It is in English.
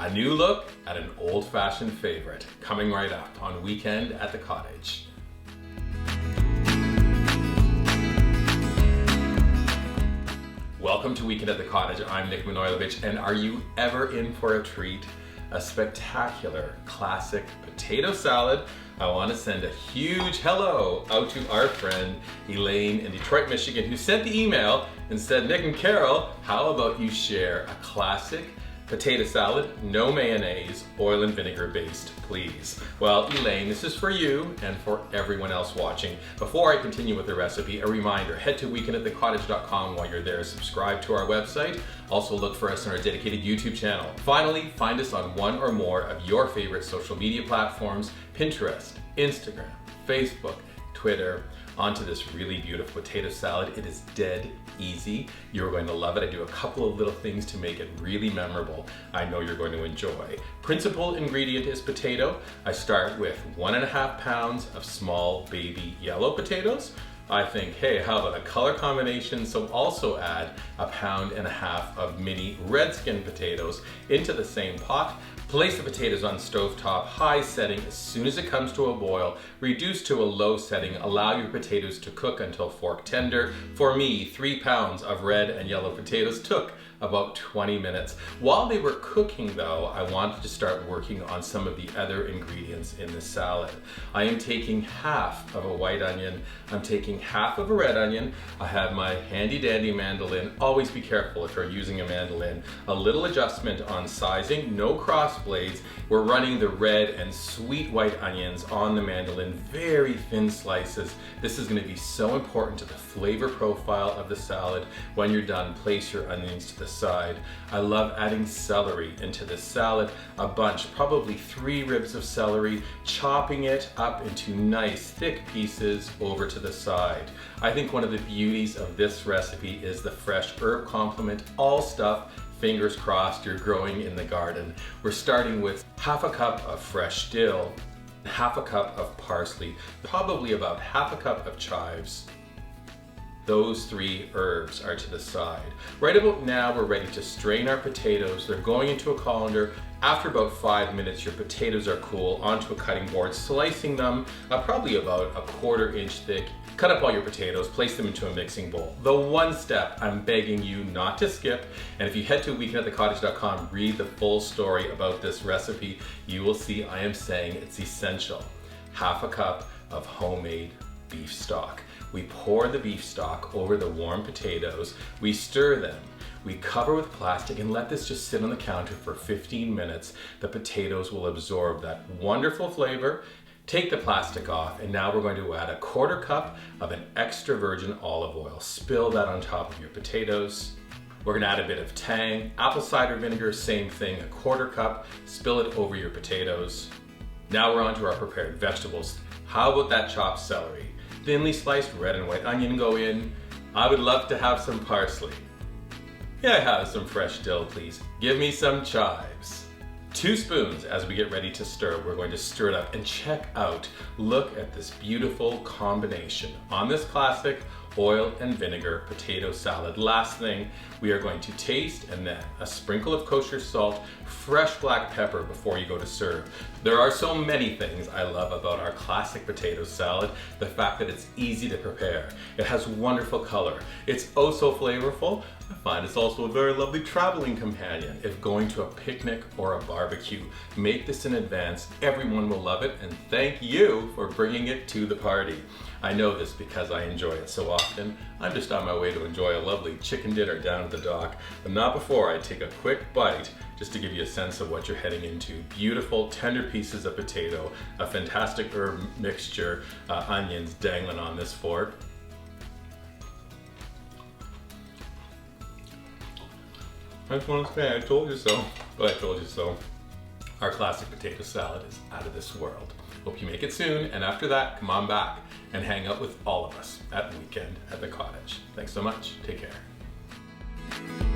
A new look at an old-fashioned favorite, coming right up on Weekend at the Cottage. Welcome to Weekend at the Cottage. I'm Nick Manojlovic, and are you ever in for a treat? A spectacular classic potato salad. I want to send a huge hello out to our friend Elaine in Detroit, Michigan, who sent the email and said, Nick and Carol, how about you share a classic potato salad, no mayonnaise, oil and vinegar based, please. Well, Elaine, this is for you and for everyone else watching. Before I continue with the recipe, a reminder, head to weekendatthecottage.com while you're there. Subscribe to our website. Also look for us on our dedicated YouTube channel. Finally, find us on one or more of your favorite social media platforms, Pinterest, Instagram, Facebook, Twitter, onto this really beautiful potato salad. It is dead easy. You're going to love it. I do a couple of little things to make it really memorable. I know you're going to enjoy. Principal ingredient is potato. I start with 1.5 pounds of small baby yellow potatoes. I think, hey, how about a color combination? So also add 1.5 pounds of mini red skin potatoes into the same pot. Place the potatoes on stovetop, high setting. As soon as it comes to a boil, reduce to a low setting. Allow your potatoes to cook until fork tender. For me, 3 pounds of red and yellow potatoes took about 20 minutes. While they were cooking though, I wanted to start working on some of the other ingredients in the salad. I am taking half of a white onion. I'm taking half of a red onion. I have my handy dandy mandolin. Always be careful if you're using a mandolin. A little adjustment on sizing, no cross blades. We're running the red and sweet white onions on the mandolin, very thin slices. This is going to be so important to the flavor profile of the salad. When you're done, place your onions to the side. I love adding celery into this salad, a bunch, probably 3 ribs of celery, chopping it up into nice thick pieces over to the side. I think one of the beauties of this recipe is the fresh herb complement, all stuff, fingers crossed, you're growing in the garden. We're starting with 1/2 cup of fresh dill, 1/2 cup of parsley, probably about 1/2 cup of chives. Those 3 herbs are to the side. Right about now, we're ready to strain our potatoes. They're going into a colander. After about 5 minutes, your potatoes are cool, onto a cutting board, slicing them probably about 1/4 inch thick. Cut up all your potatoes, place them into a mixing bowl. The one step I'm begging you not to skip, and if you head to weekendatthecottage.com, read the full story about this recipe, you will see I am saying it's essential. 1/2 cup of homemade beef stock. We pour the beef stock over the warm potatoes. We stir them. We cover with plastic and let this just sit on the counter for 15 minutes. The potatoes will absorb that wonderful flavor. Take the plastic off, and now we're going to add 1/4 cup of an extra virgin olive oil. Spill that on top of your potatoes. We're gonna add a bit of tang. Apple cider vinegar, same thing, 1/4 cup. Spill it over your potatoes. Now we're on to our prepared vegetables. How about that chopped celery? Thinly sliced red and white onion go in. I would love to have some parsley. Yeah, I have some fresh dill, please. Give me some chives. 2 spoons as we get ready to stir. We're going to stir it up and check out. Look at this beautiful combination on this classic oil and vinegar potato salad. Last thing, we are going to taste, and then a sprinkle of kosher salt, fresh black pepper before you go to serve. There are so many things I love about our classic potato salad. The fact that it's easy to prepare. It has wonderful color. It's oh so flavorful. I find it's also a very lovely traveling companion. If going to a picnic or a barbecue, make this in advance. Everyone will love it, and thank you for bringing it to the party. I know this because I enjoy it so often. I'm just on my way to enjoy a lovely chicken dinner down at the dock, but not before I take a quick bite just to give you a sense of what you're heading into. Beautiful, tender pieces of potato, a fantastic herb mixture, onions dangling on this fork. I just want to say, I told you so, but I told you so. Our classic potato salad is out of this world. Hope you make it soon, and after that, come on back and hang out with all of us at Weekend at the Cottage. Thanks so much. Take care.